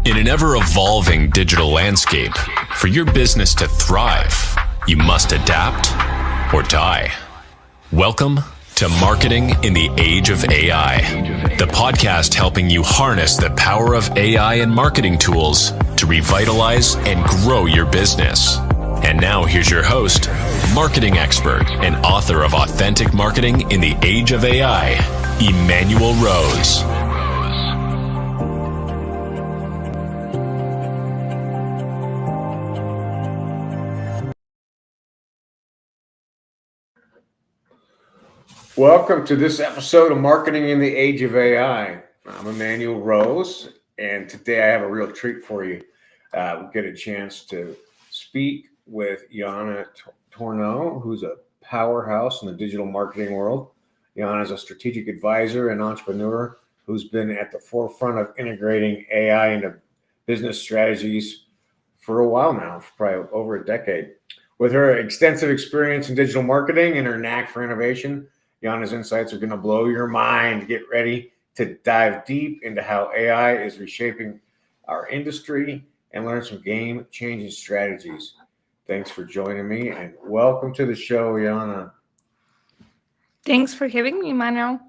In an ever-evolving digital landscape, for your business to thrive, you must adapt or die. Welcome to Marketing in the Age of AI, the podcast helping you harness the power of AI and marketing tools to revitalize and grow your business. And now here's your host, marketing expert and author of Authentic Marketing in the Age of AI, Emmanuel Rose. Welcome to this episode of Marketing in the Age of AI. I'm Emmanuel Rose, and today I have a real treat for you. We get a chance to speak with Yana Tornoe, who's a powerhouse in the digital marketing world. Yana is a strategic advisor and entrepreneur who's been at the forefront of integrating AI into business strategies for a while now, for probably over a decade. With her extensive experience in digital marketing and her knack for innovation, Yana's insights are going to blow your mind. Get ready to dive deep into how AI is reshaping our industry and learn some game-changing strategies. Thanks for joining me, and welcome to the show, Yana. Thanks for having me, Emmanuel.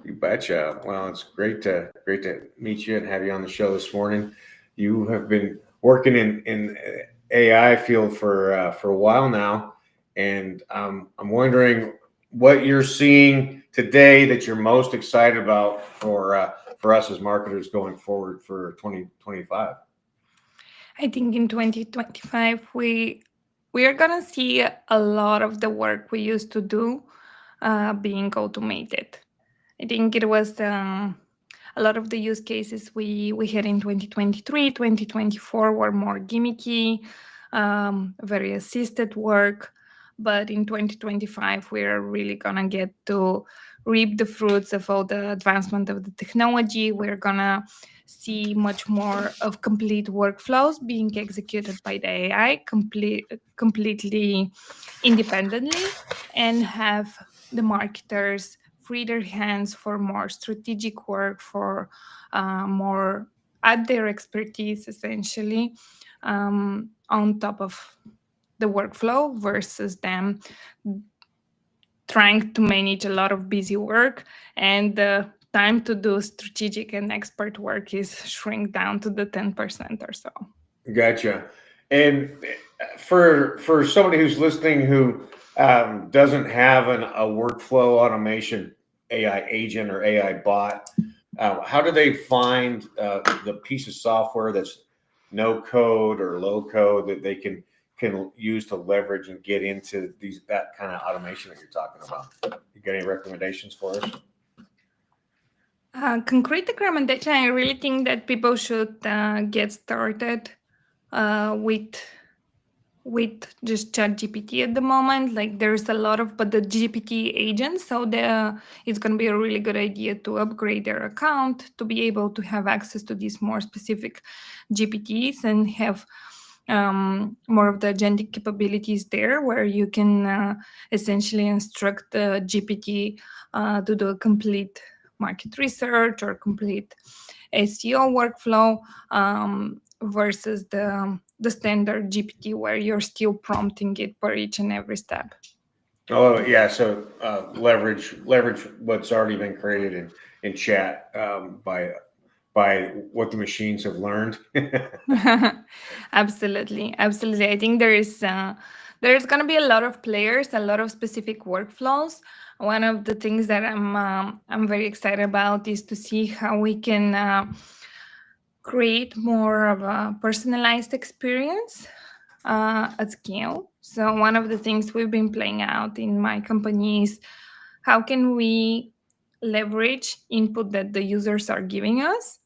You betcha. Well, it's great to meet you and have you on the show this morning. You have been working in AI field for a while now, and I'm wondering what you're seeing today that you're most excited about for us as marketers going forward for 2025. I think in 2025 we are gonna see a lot of the work we used to do being automated. I think it was a lot of the use cases we had in 2023, 2024 were more gimmicky, very assisted work. But in 2025, we're really going to get to reap the fruits of all the advancement of the technology. We're going to see much more of complete workflows being executed by the AI completely independently, and have the marketers free their hands for more strategic work, for more add their expertise, essentially, on top of the workflow, versus them trying to manage a lot of busy work, and the time to do strategic and expert work is shrink down to the 10% or so. Gotcha. And for somebody who's listening who doesn't have a workflow automation AI agent or AI bot, how do they find the piece of software that's no code or low code that they can use to leverage and get into that kind of automation that you're talking about? You got any recommendations for us? Concrete recommendation, I really think that people should get started with just ChatGPT at the moment. Like, there's a lot of but the GPT agents, so it's going to be a really good idea to upgrade their account to be able to have access to these more specific GPTs and have more of the agentic capabilities there, where you can essentially instruct the GPT to do a complete market research or complete SEO workflow, versus the standard GPT where you're still prompting it for each and every step. Oh yeah, so leverage what's already been created in chat by what the machines have learned. Absolutely. I think there's going to be a lot of players, a lot of specific workflows. One of the things that I'm very excited about is to see how we can create more of a personalized experience at scale. So one of the things we've been playing out in my company is how can we leverage input that the users are giving us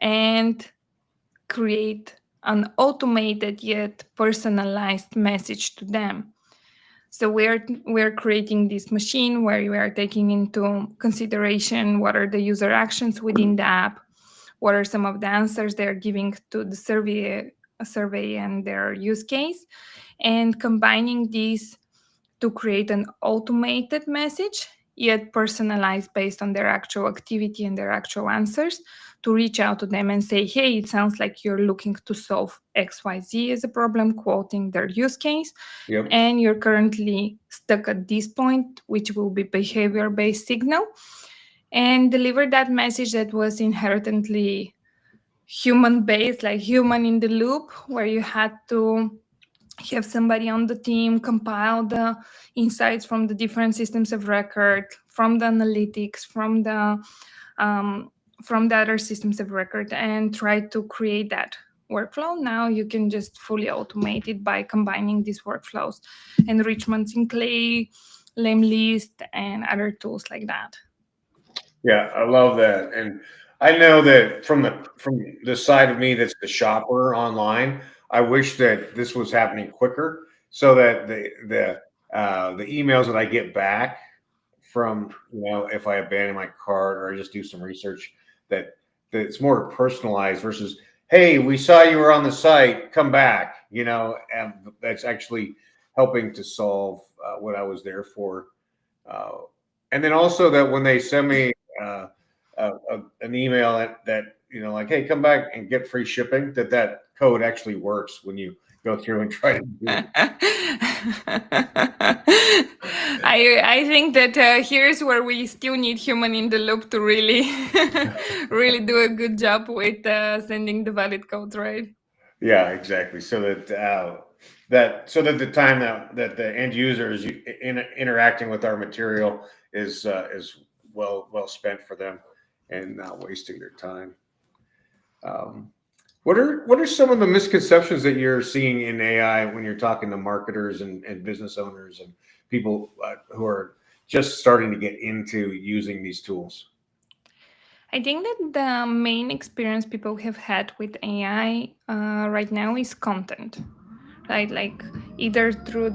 and create an automated yet personalized message to them. So we're creating this machine where we are taking into consideration what are the user actions within the app, what are some of the answers they're giving to the survey and their use case, and combining these to create an automated message yet personalized based on their actual activity and their actual answers, to reach out to them and say, hey, it sounds like you're looking to solve XYZ as a problem, quoting their use case. Yep. And you're currently stuck at this point, which will be behavior-based signal, and deliver that message that was inherently human-based, like human in the loop, where you had to have somebody on the team compile the insights from the different systems of record, from the analytics, from the other systems of record, and try to create that workflow. Now you can just fully automate it by combining these workflows, enrichments in Clay, Lemlist, and other tools like that. Yeah, I love that. And I know that from the side of me that's the shopper online, I wish that this was happening quicker so that the emails that I get back from, if I abandon my cart or I just do some research, that it's more personalized versus, hey, we saw you were on the site, come back, and that's actually helping to solve what I was there for. And then also that when they send me an email that like, hey, come back and get free shipping, that code actually works when you go through and try to do it. I think that here's where we still need human in the loop to really really do a good job with sending the valid code, right? Yeah, exactly. So that the time that the end user is interacting with our material is well spent for them and not wasting their time. What are some of the misconceptions that you're seeing in AI when you're talking to marketers and business owners and people who are just starting to get into using these tools? I think that the main experience people have had with AI right now is content, right? Like either through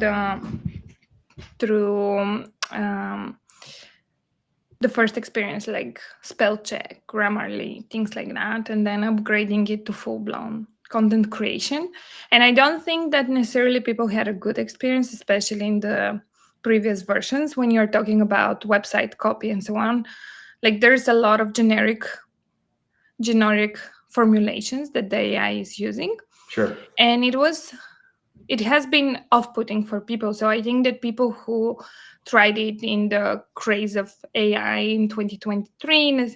the first experience, like spell check, Grammarly, things like that, and then upgrading it to full-blown content creation. And I don't think that necessarily people had a good experience, especially in the previous versions when you're talking about website copy and so on. Like there's a lot of generic formulations that the AI is using. Sure. And it has been off-putting for people. So I think that people who tried it in the craze of AI in 2023,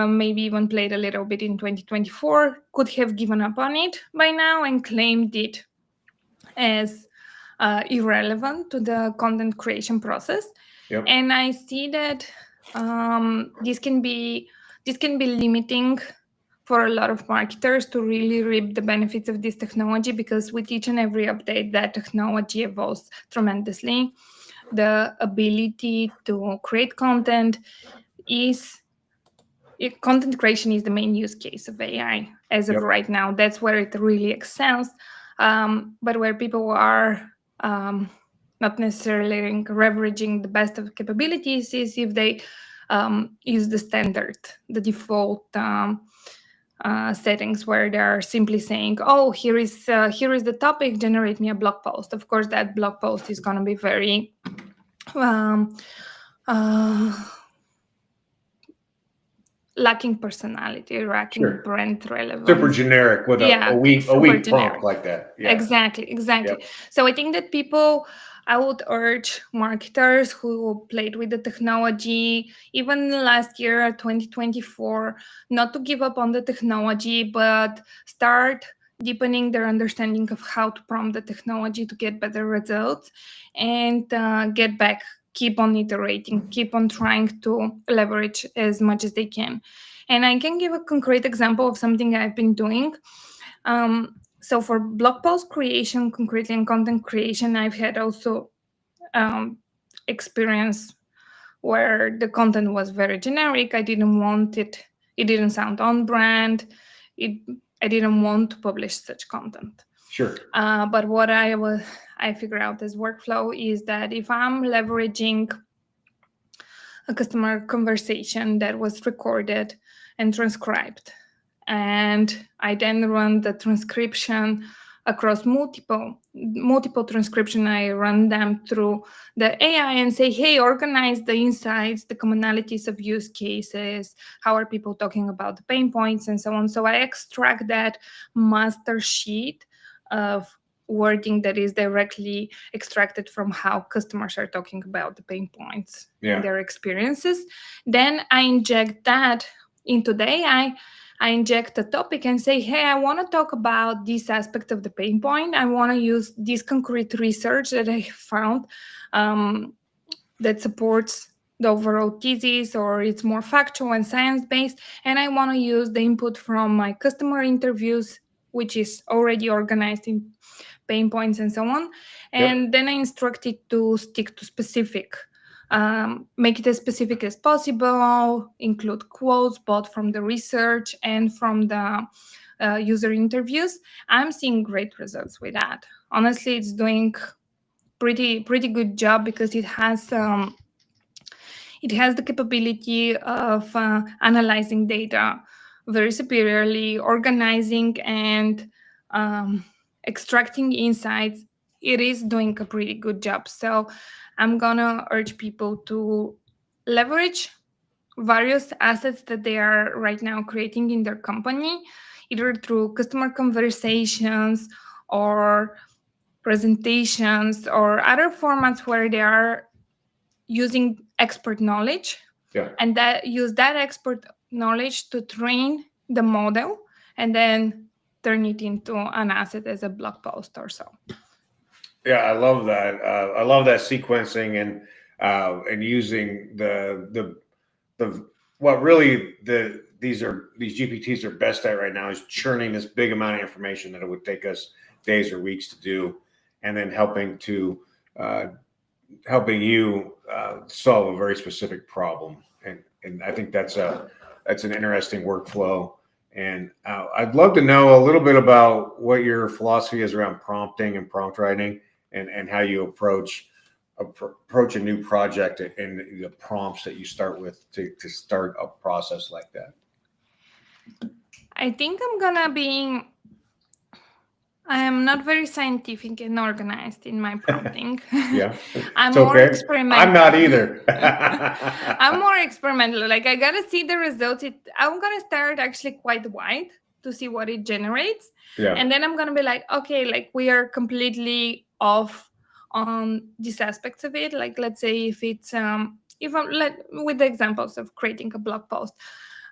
maybe even played a little bit in 2024, could have given up on it by now and claimed it as irrelevant to the content creation process. Yep. And I see that this can be limiting for a lot of marketers to really reap the benefits of this technology, because with each and every update, that technology evolves tremendously. The ability to create content content creation is the main use case of AI as of Yep. right now. That's where it really excels. But where people are not necessarily leveraging the best of capabilities is if they use the default settings, where they're simply saying, oh, here is the topic, generate me a blog post. Of course, that blog post is going to be very lacking personality, lacking Sure. brand relevance. Super generic with a weak prompt like that. Yeah. Exactly. Yep. So I think that I would urge marketers who played with the technology, even last year, 2024, not to give up on the technology, but start deepening their understanding of how to prompt the technology to get better results, and keep on iterating, keep on trying to leverage as much as they can. And I can give a concrete example of something I've been doing. So for blog post creation, concretely, and content creation, I've had also experience where the content was very generic. I didn't want it. It didn't sound on brand. I didn't want to publish such content. Sure. But what I figured out as workflow is that if I'm leveraging a customer conversation that was recorded and transcribed, and I then run the transcription across multiple transcription. I run them through the AI and say, hey, organize the insights, the commonalities of use cases, how are people talking about the pain points, and so on. So I extract that master sheet of wording that is directly extracted from how customers are talking about the pain points in their experiences. Then I inject that into the AI. I inject a topic and say, hey, I want to talk about this aspect of the pain point. I want to use this concrete research that I found that supports the overall thesis, or it's more factual and science-based. And I want to use the input from my customer interviews, which is already organized in pain points and so on. And then I instruct it to stick to specific. Make it as specific as possible, include quotes both from the research and from the user interviews. I'm seeing great results with that. Honestly, it's doing pretty good job because it has the capability of analyzing data very superiorly, organizing and extracting insights. It is doing a pretty good job. So I'm gonna urge people to leverage various assets that they are right now creating in their company, either through customer conversations or presentations or other formats where they are using expert knowledge, and that use that expert knowledge to train the model and then turn it into an asset as a blog post or so. Yeah, I love that. I love that sequencing and using the what really these GPTs are best at right now is churning this big amount of information that it would take us days or weeks to do, and then helping you solve a very specific problem. And I think that's an interesting workflow. And I'd love to know a little bit about what your philosophy is around prompting and prompt writing, and how you approach a new project and the prompts that you start with to start a process like that. I think I am not very scientific and organized in my prompting. Yeah, I'm more experimental. I'm not either. I'm more experimental. Like, I gotta see the results. I'm gonna start actually quite wide to see what it generates. And then I'm gonna be like, okay, like we are completely off on these aspects of it. Like, let's say if it's with the examples of creating a blog post,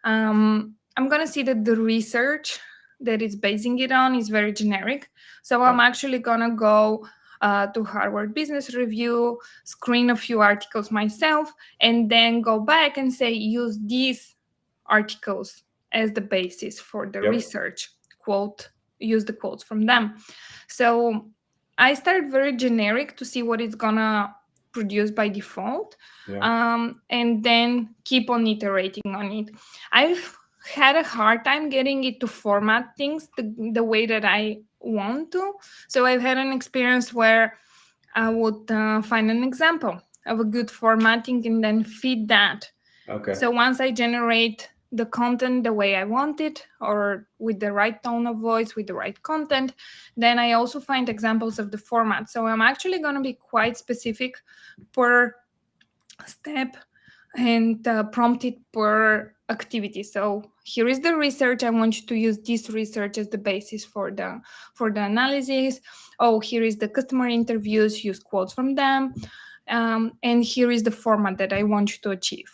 I'm gonna see that the research that it's basing it on is very generic. So I'm actually gonna go to Harvard Business Review, screen a few articles myself, and then go back and say, use these articles as the basis for the research. Use the quotes from them. So I start very generic to see what it's gonna produce by default, and then keep on iterating on it. I've had a hard time getting it to format things the way that I want to. So I've had an experience where I would find an example of a good formatting and then feed that. So once I generate the content the way I want it, or with the right tone of voice, with the right content, then I also find examples of the format. So I'm actually going to be quite specific per step and prompt it per activity. So here is the research. I want you to use this research as the basis for the analysis. Oh, here is the customer interviews. Use quotes from them. And here is the format that I want you to achieve.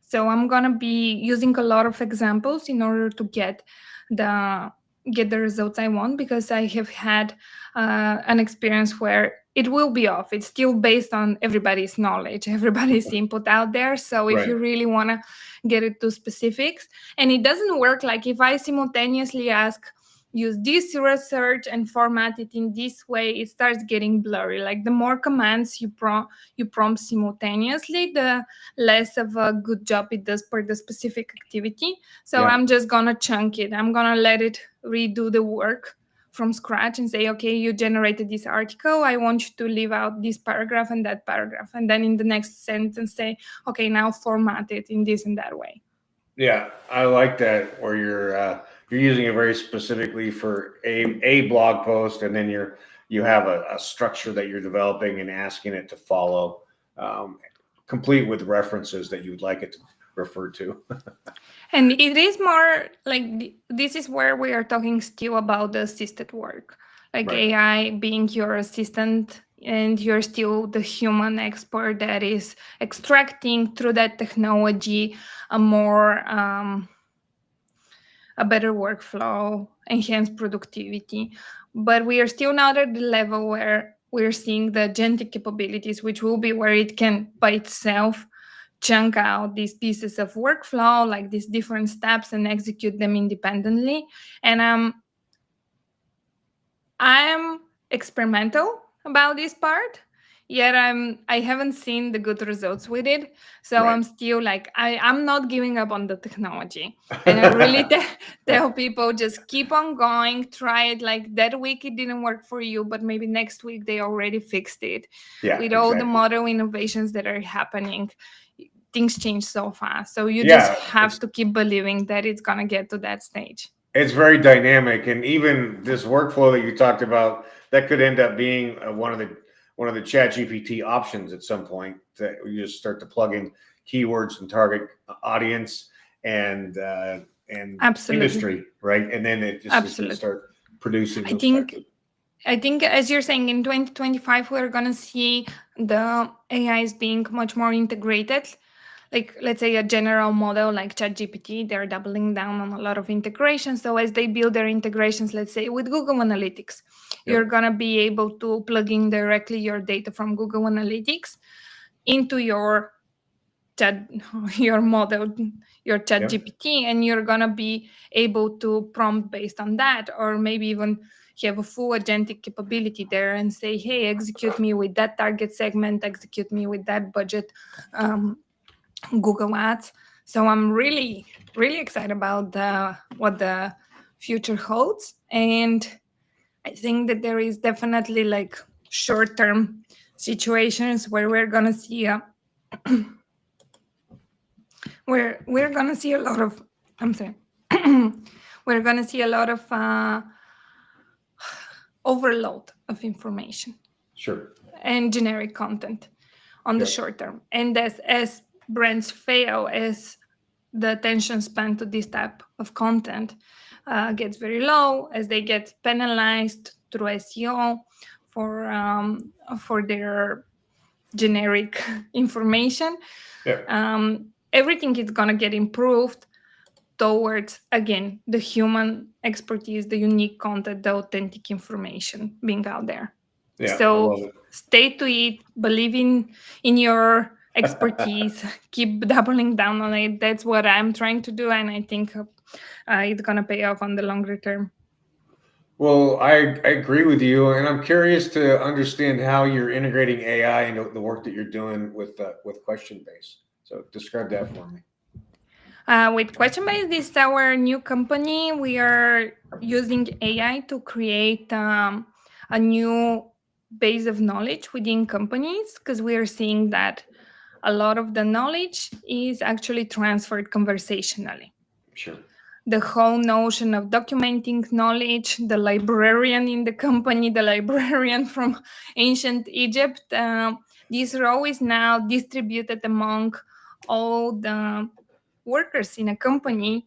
So I'm gonna be using a lot of examples in order to get the results I want, because I have had an experience where it will be off. It's still based on everybody's knowledge, everybody's input out there. So if you really want to get it to specifics, and it doesn't work like if I simultaneously use this research and format it in this way, it starts getting blurry. Like, the more commands you prompt simultaneously, the less of a good job it does per the specific activity. So I'm just gonna chunk it. I'm gonna let it redo the work from scratch and say, okay, you generated this article. I want you to leave out this paragraph and that paragraph. And then in the next sentence say, okay, now format it in this and that way. Yeah, I like that, where you're using it very specifically for a blog post, and then you have a structure that you're developing and asking it to follow, complete with references that you would like it to refer to. And it is more like this is where we are talking still about the assisted work, like Right. AI being your assistant, and you're still the human expert that is extracting through that technology a more a better workflow, enhanced productivity. But we are still not at the level where we're seeing the agentic capabilities, which will be where it can by itself chunk out these pieces of workflow, like these different steps, and execute them independently. And I'm experimental about this part, yet I haven't seen the good results with it. So Right. I'm still like I'm not giving up on the technology. And I really tell people just keep on going, try it. Like that week it didn't work for you, but maybe next week they already fixed it. Yeah, With all the exactly. model innovations that are happening, things change so fast. So you just Yeah, have to keep believing that it's gonna get to that stage. it's very dynamic, and even this workflow that you talked about, that could end up being one of the Chat GPT options at some point. That you just start to plug in keywords and target audience and Absolutely. industry, right? And then it just is going to Absolutely. start producing I those types think of. I think as you're saying, in 2025 we're gonna see the AIs being much more integrated. Like let's say a general model like ChatGPT, they're doubling down on a lot of integration. So as they build their integrations, let's say with Google Analytics, you're Yep. gonna be able to plug in directly your data from Google Analytics into your chat your model, your chat Yep. GPT, and you're gonna be able to prompt based on that, or maybe even have a full agentic capability there and say, hey, execute me with that target segment, execute me with that budget, um, Google Ads. So I'm really really excited about what the future holds. And I think that there is definitely like short-term situations where we're gonna see a where we're gonna see a lot of I'm sorry we're gonna see a lot of overload of information Sure. and generic content on the Yep. short term. And as brands fail, as the attention span to this type of content gets very low, as they get penalized through SEO for their generic information, Yep. everything is gonna get improved towards again the human expertise, the unique content, the authentic information being out there. Yeah, I So love it. stay to it, believe in your expertise, keep doubling down on it. That's what I'm trying to do, and I think it's gonna pay off on the longer term. Well, I agree with you, and I'm curious to understand how you're integrating AI into the work that you're doing with question base. So describe that for me. With Question Base, this is our new company. We are using AI to create a new base of knowledge within companies, because we are seeing that a lot of the knowledge is actually transferred conversationally. Sure. The whole notion of documenting knowledge, the librarian in the company, the librarian from ancient Egypt, these are always now distributed among all the workers in a company.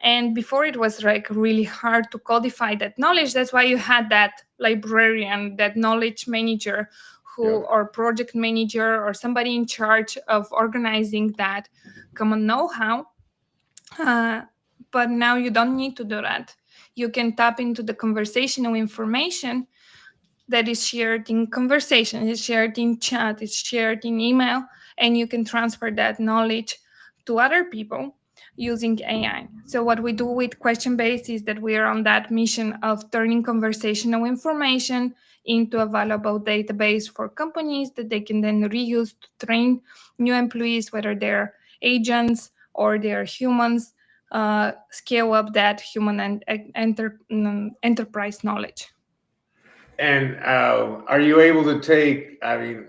And before it was like really hard to codify that knowledge. That's why you had that librarian, that knowledge manager who Yep. or project manager or somebody in charge of organizing that common know-how. uh, but now you don't need to do that. You can tap into the conversational information that is shared in conversation, is shared in chat, is shared in email, and you can transfer that knowledge to other people using AI. So what we do with Question Base is that we are on that mission of turning conversational information into a valuable database for companies that they can then reuse to train new employees, whether they're agents or they're humans, scale up that human and enterprise knowledge. And are you able to take? I mean,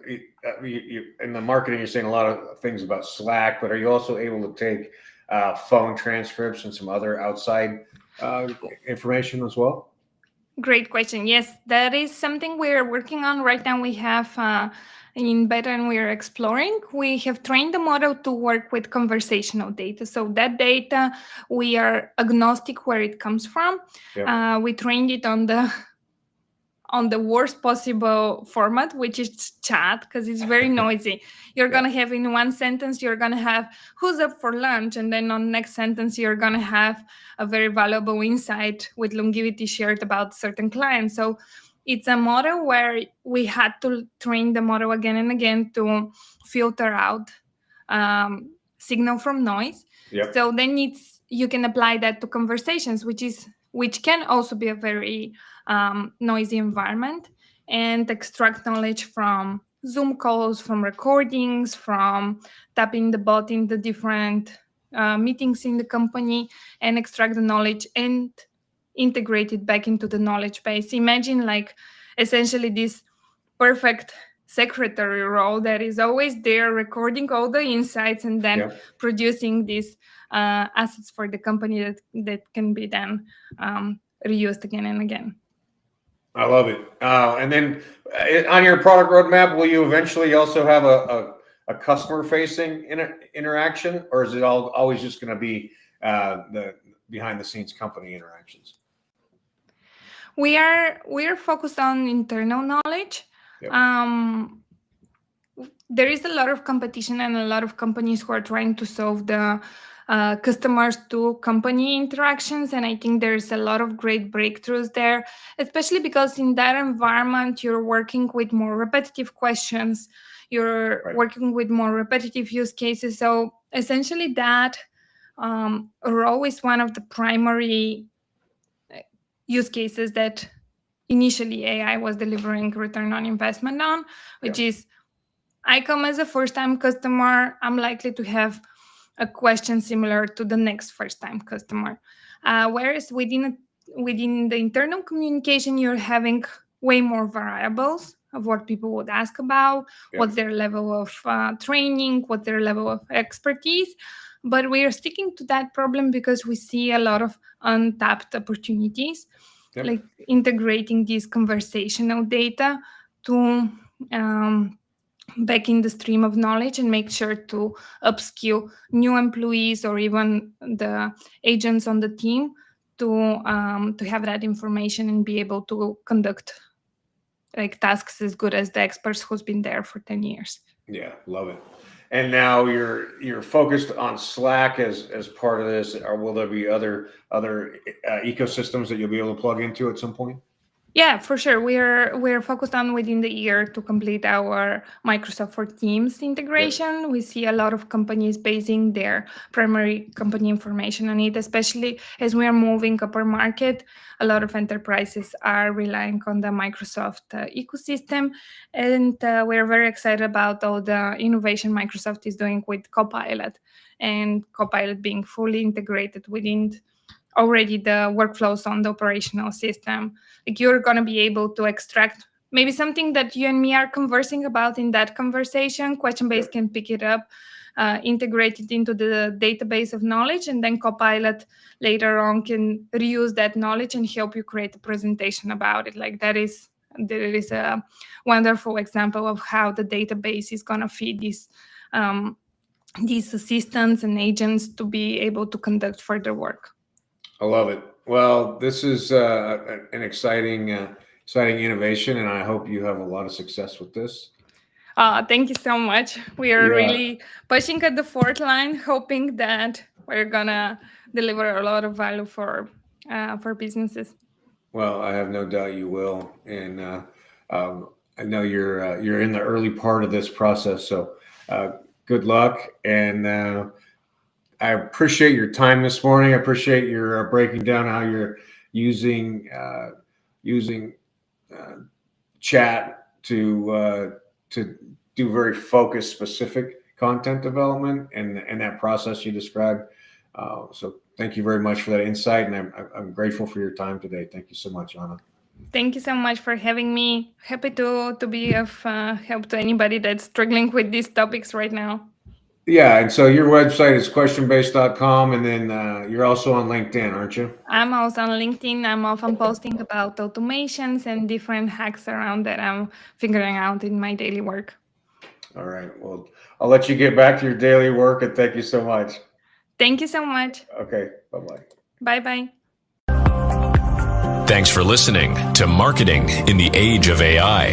in the marketing, you're saying a lot of things about Slack, but are you also able to take phone transcripts and some other outside information as well? Great question. Yes, that is something we're working on right now. We have in beta and we're exploring. We have trained the model to work with conversational data. So that data, we are agnostic where it comes from. Yep. We trained it on the worst possible format, which is chat, because it's very noisy. You're going to have in one sentence, you're going to have who's up for lunch. And then on next sentence, you're going to have a very valuable insight with longevity shared about certain clients. So it's a model where we had to train the model again and again to filter out signal from noise. Yep. So then you can apply that to conversations, which can also be a very noisy environment, and extract knowledge from Zoom calls, from recordings, from tapping the bot in the different meetings in the company, and extract the knowledge and integrate it back into the knowledge base. Imagine like essentially this perfect secretary role that is always there recording all the insights and then producing these assets for the company that can be then reused again and again. I love it. And then on your product roadmap, will you eventually also have a customer facing interaction, or is it always just going to be the behind the scenes company interactions? We are focused on internal knowledge. Yep. There is a lot of competition and a lot of companies who are trying to solve the customers to company interactions, and I think there's a lot of great breakthroughs there, especially because in that environment you're working with more repetitive questions, you're working with more repetitive use cases. So essentially that role is one of the primary use cases that initially AI was delivering return on investment on, which is I come as a first-time customer, I'm likely to have a question similar to the next first-time customer. Whereas within the internal communication, you're having way more variables of what people would ask about, what's their level of training, what's their level of expertise. But we are sticking to that problem because we see a lot of untapped opportunities, like integrating this conversational data to back in the stream of knowledge and make sure to upskill new employees or even the agents on the team to have that information and be able to conduct like tasks as good as the experts who's been there for 10 years. Yeah, love it. And now you're focused on Slack as part of this, or will there be other ecosystems that you'll be able to plug into at some point? Yeah, for sure. We're focused on within the year to complete our Microsoft for Teams integration. We see a lot of companies basing their primary company information on it, especially as we are moving upper market. A lot of enterprises are relying on the Microsoft ecosystem, and we're very excited about all the innovation Microsoft is doing with Copilot, and Copilot being fully integrated within already the workflows on the operational system. Like you're going to be able to extract maybe something that you and me are conversing about in that conversation. QuestionBase can pick it up, integrate it into the database of knowledge, and then Copilot later on can reuse that knowledge and help you create a presentation about it. Like there is a wonderful example of how the database is going to feed these assistants and agents to be able to conduct further work. I love it. Well, this is an exciting innovation, and I hope you have a lot of success with this. Thank you so much. We are really pushing at the fourth line, hoping that we're gonna deliver a lot of value for businesses. Well, I have no doubt you will, and I know you're in the early part of this process. So, good luck, and I appreciate your time this morning. I appreciate your breaking down how you're using chat to do very focused, specific content development, and that process you described. So thank you very much for that insight, and I'm grateful for your time today. Thank you so much, Yana. Thank you so much for having me. Happy to be of help to anybody that's struggling with these topics right now. Yeah, and so your website is questionbase.com, and then you're also on LinkedIn, aren't you? I'm also on LinkedIn. I'm often posting about automations and different hacks around that I'm figuring out in my daily work. All right. Well, I'll let you get back to your daily work, and thank you so much. Thank you so much. Okay. Bye-bye. Bye-bye. Thanks for listening to Marketing in the Age of AI.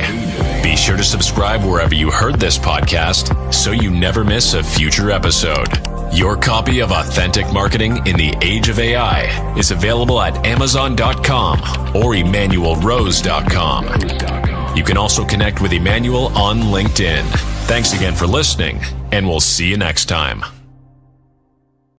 Be sure to subscribe wherever you heard this podcast so you never miss a future episode. Your copy of Authentic Marketing in the Age of AI is available at Amazon.com or EmmanuelRose.com. You can also connect with Emmanuel on LinkedIn. Thanks again for listening, and we'll see you next time.